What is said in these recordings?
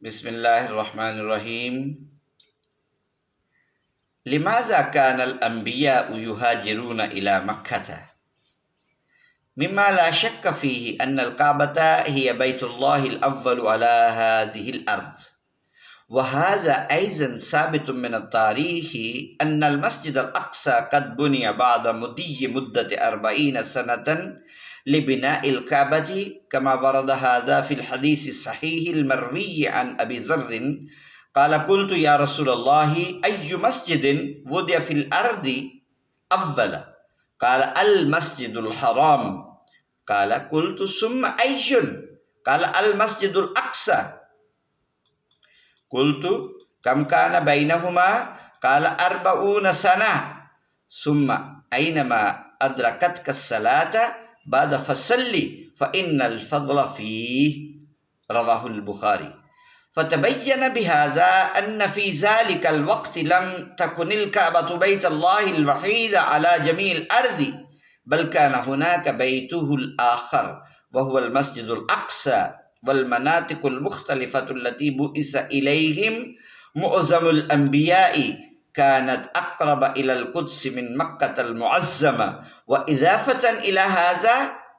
Bismillahirrahmanirrahim. Limaza kana al-anbiya'u yuhajiruna ila Makkah? Mimma la shakka fihi anna al-Ka'bata hiya baitullahi al-awwal ala hadhihi al-ard. وهذا أيضا ثابت من التاريخ أن المسجد الأقصى قد بني بعد مضي مدة 40 سنة لبناء الكعبة كما ورد هذا في الحديث الصحيح المروي عن أبي ذر قال قلت يا رسول الله أي مسجد وضع في الأرض أول؟ قال المسجد الحرام. قال قلت ثم أي؟ قال المسجد الأقصى. قلت كم كان بينهما؟ قال 40 سنة. ثم أينما أدركتك الصلاة بعد فصلي فإن الفضل فيه. رواه البخاري. فتبين بهذا أن في ذلك الوقت لم تكن الكعبة بيت الله الوحيد على جميع الأرض، بل كان هناك بيته الآخر وهو المسجد الأقصى والمناطق المختلفة التي بعث إليهم معظم الأنبياء كانت أقرب إلى القدس من مكة المعظمة. وإضافة إلى هذا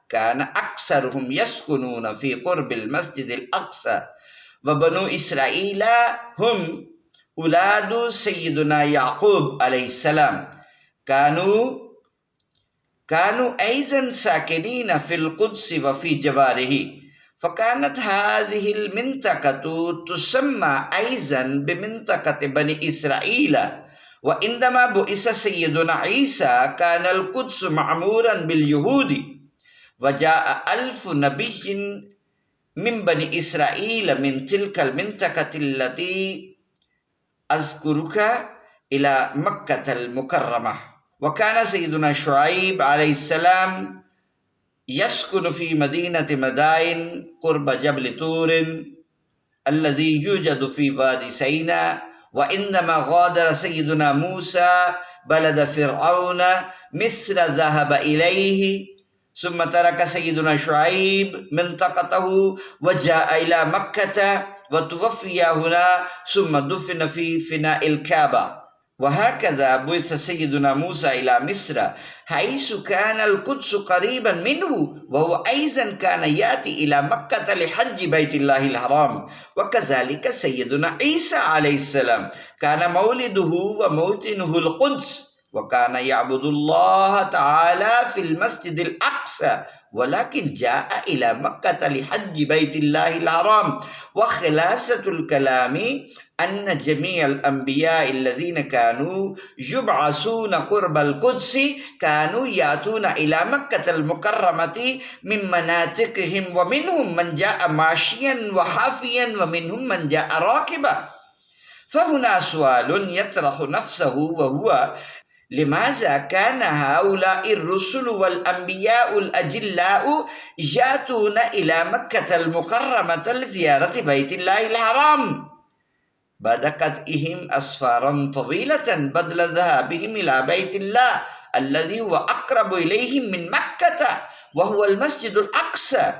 كان أكثرهم يسكنون في قرب المسجد الأقصى. وبنو إسرائيل هم أولاد سيدنا يعقوب عليه السلام كانوا أيضا ساكنين في القدس وفي جواره، فكانت هذه المنطقة تسمى أيضا بمنطقة بني إسرائيل. وعندما بعث سيدنا عيسى كان القدس معمورا باليهود، وجاء 1000 نبي من بني إسرائيل من تلك المنطقة التي أذكرك إلى مكة المكرمة. وكان سيدنا شعيب عليه السلام يسكن في مدينة مدائن قرب جبل طور الذي يوجد في وادي سيناء. وعندما غادر سيدنا موسى بلد فرعون مصر ذهب إليه، ثم ترك سيدنا شعيب منطقته وجاء إلى مكة وتوفي هنا ثم دفن في فناء الكعبة. وهكذا بعث سيدنا موسى إلى مصر حيث كان القدس قريبا منه، وهو أيضا كان يأتي إلى مكة لحج بيت الله الحرام. وكذلك سيدنا عيسى عليه السلام كان مولده وموطنه القدس، وكان يعبد الله تعالى في المسجد الأقصى، ولكن جاء إلى مكة لحج بيت الله الحرام. وخلاصة الكلام أن جميع الأنبياء الذين كانوا يبعثون قرب القدس كانوا يأتون إلى مكة المكرمة من مناطقهم، ومنهم من جاء ماشيا وحافيا ومنهم من جاء راكبا. فهنا سؤال يطرح نفسه، وهو لماذا كان هؤلاء الرسل والأنبياء الأجلاء يأتون إلى مكة المكرمة لزيارة بيت الله الحرام بعد قطعهم أسفارا طويلة بدل ذهابهم إلى بيت الله الذي هو أقرب إليهم من مكة وهو المسجد الأقصى؟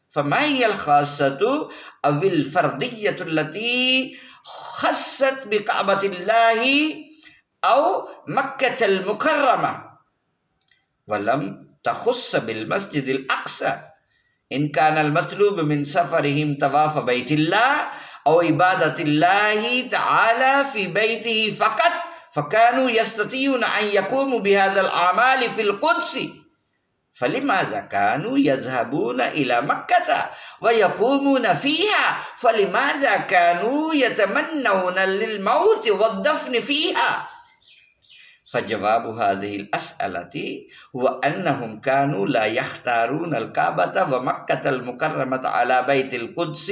فما هي الخاصة أو الفردية التي خصت بكعبة الله أو مكة المكرمة ولم تخص بالمسجد الأقصى؟ إن كان المطلوب من سفرهم طواف بيت الله أو عبادة الله تعالى في بيته فقط، فكانوا يستطيعون أن يقوموا بهذا الأعمال في القدس، فلماذا كانوا يذهبون إلى مكة ويقومون فيها؟ فلماذا كانوا يتمنون للموت والدفن فيها؟ فجواب هذه الأسئلة هو أنهم كانوا لا يختارون الكعبة ومكة المكرمة على بيت القدس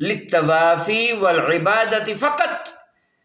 للطواف والعبادة فقط،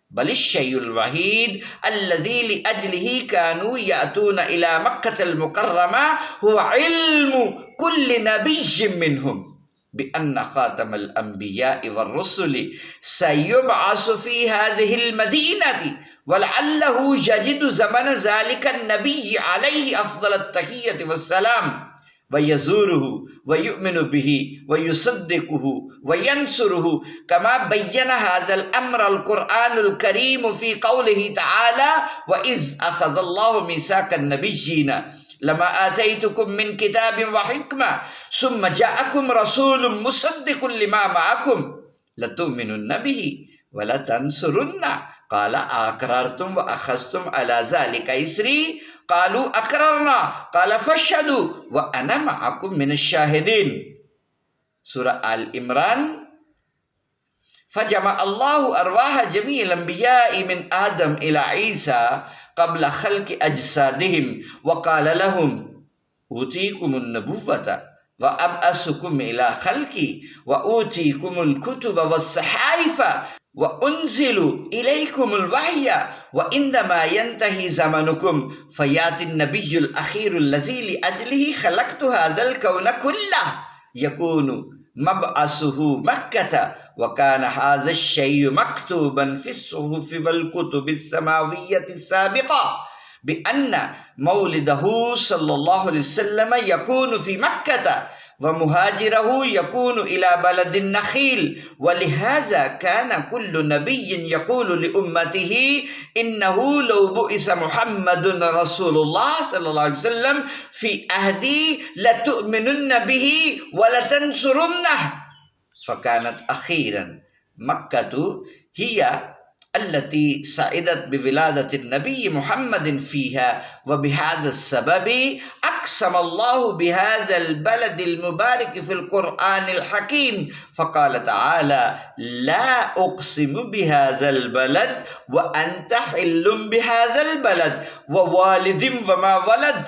بل الشيء الوحيد الذي لأجله كانوا يأتون إلى مكة المكرمة هو علم كل نبي منهم بأن خاتم الأنبياء والرسل سيبعث في هذه المدينة، ولعله يجد زمن ذلك النبي عليه أفضل التحية والسلام ويزوره ويؤمن به ويصدقه وينصره كما بين هذا الأمر القرآن الكريم في قوله تعالى وإذ أخذ الله ميثاق النبيين لما آتيتكم من كتاب وحكمة ثم جاءكم رسول مصدق لما معكم لتؤمنن به ولتنصرن قال أقررتم وأخذتم على ذلك إسري قالوا أقررنا قال فاشهدوا وأنا معكم من الشاهدين. Surah Al-Imran. فجمع الله أرواح جميع الأنبياء من آدم إلى عيسى قبل خلق أجسادهم وقال لهم أوتيكم النبوة وأبعثكم إلى خلقي وأوتيكم الكتب والصحائف وأنزل إليكم الوحي وعندما ينتهي زمنكم فيأتي النبي الأخير الذي لأجله خلقت هذا الكون كله يكون مبعثه مكة وكان هذا الشيء مكتوبا في الصحف والكتب السماوية السابقة بأن مولده صلى الله عليه وسلم يكون في مكة ومهاجره يكون إلى بلد النخيل ولهذا كان كل نبي يقول لأمته إنه لو بعث محمد رسول الله صلى الله عليه وسلم في عهدي لتؤمنن به ولتنصرنه. فكانت أخيرا مكة هي التي سعدت بولادة النبي محمد فيها وبهذا السبب أقسم الله بهذا البلد المبارك في القرآن الحكيم فقال تعالى لا أقسم بهذا البلد وأنت حل بهذا البلد ووالد وما ولد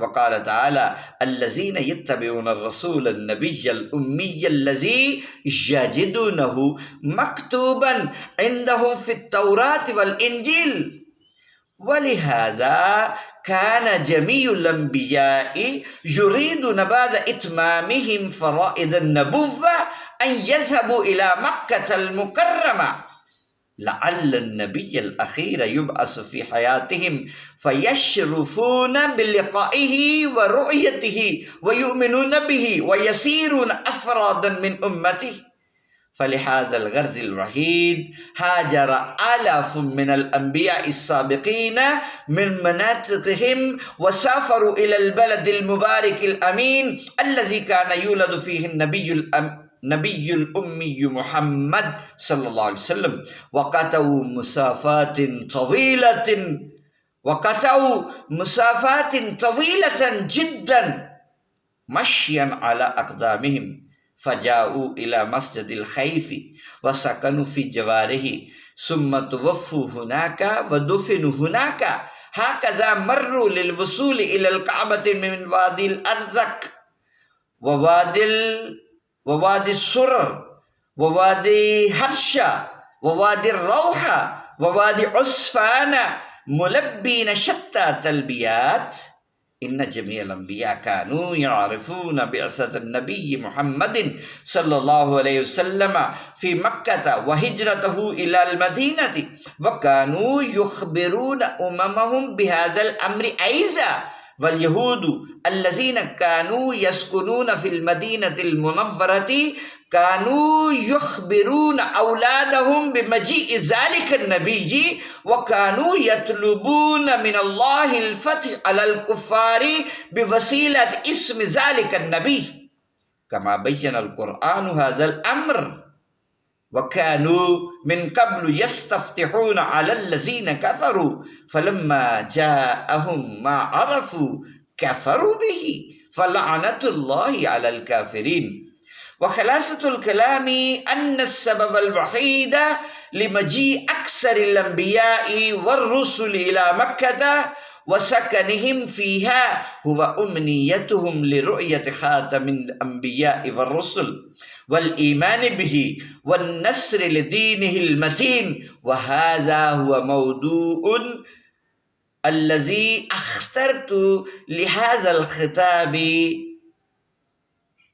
وقال تعالى الذين يتبعون الرسول النبي الأمي الذي يجدونه مكتوبا عندهم في التوراة والإنجيل. ولهذا كان جميع الأنبياء يريدون بعد إتمامهم فرائض النبوة أن يذهبوا إلى مكة المكرمة لعل النبي الأخير يبعث في حياتهم فيشرفون بلقائه ورؤيته ويؤمنون به ويصيرون أفرادا من أمته. فلهذا الغرض الوحيد هاجر آلاف من الأنبياء السابقين من مناطقهم وسافروا إلى البلد المبارك الأمين الذي كان يولد فيه نبي الأمي محمد صلى الله عليه وسلم وقطعوا مسافات طويلة جدا مشيا على أقدامهم فجاءوا إلى مسجد الخيف وسكنوا في جواره ثم توفوا هناك ودفنوا هناك هكذا مروا للوصول إلى الكعبة من وادي الأرزق ووادي السرر ووادي هرشا ووادي الروحة ووادي عسفان ملبين شتى تلبيات. إن جميع الأنبياء كانوا يعرفون بعثة النبي محمد صلى الله عليه وسلم في مكة وهجرته إلى المدينة وكانوا يخبرون أممهم بهذا الأمر أيضا. واليهود الذين كانوا يسكنون في المدينة المنورة كانوا يخبرون أولادهم بمجيء ذلك النبي وكانوا يطلبون من الله الفتح على الكفار بوسيلة اسم ذلك النبي كما بين القرآن هذا الأمر وكانوا من قبل يستفتحون على الذين كفروا فلما جاءهم ما عرفوا كفروا به فلعنة الله على الكافرين. وخلاصة الكلام أن السبب الوحيد لمجيء أكثر الأنبياء والرسل إلى مكة وسكنهم فيها هو أمنيتهم لرؤية خاتم الأنبياء والرسل والإيمان به والنصر لدينه المتين. وهذا هو موضوع الذي اخترت لهذا الخطاب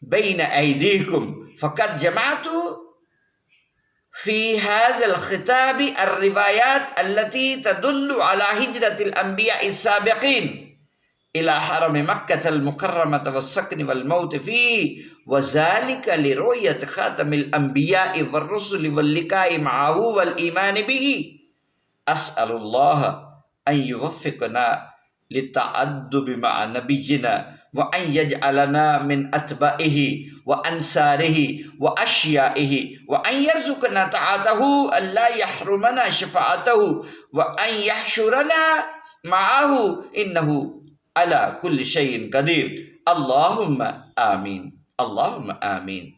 بين أيديكم فقد جمعت في هذا الخطاب الروايات التي تدل على هجرة الأنبياء السابقين إلى حرم مكة المكرمة والسكن والموت فيه وذلك لرؤية خاتم الأنبياء والرسل واللقاء معه والإيمان به. أسأل الله أن يوفقنا للتأدب مع نبينا وأن يجعلنا من أتباعه وأنصاره وأشيائه وأن يرزقنا طاعته أن لا يحرمنا شفاعته وأن يحشرنا معه إنه على كل شيء قدير. اللهم آمين. اللهم آمين.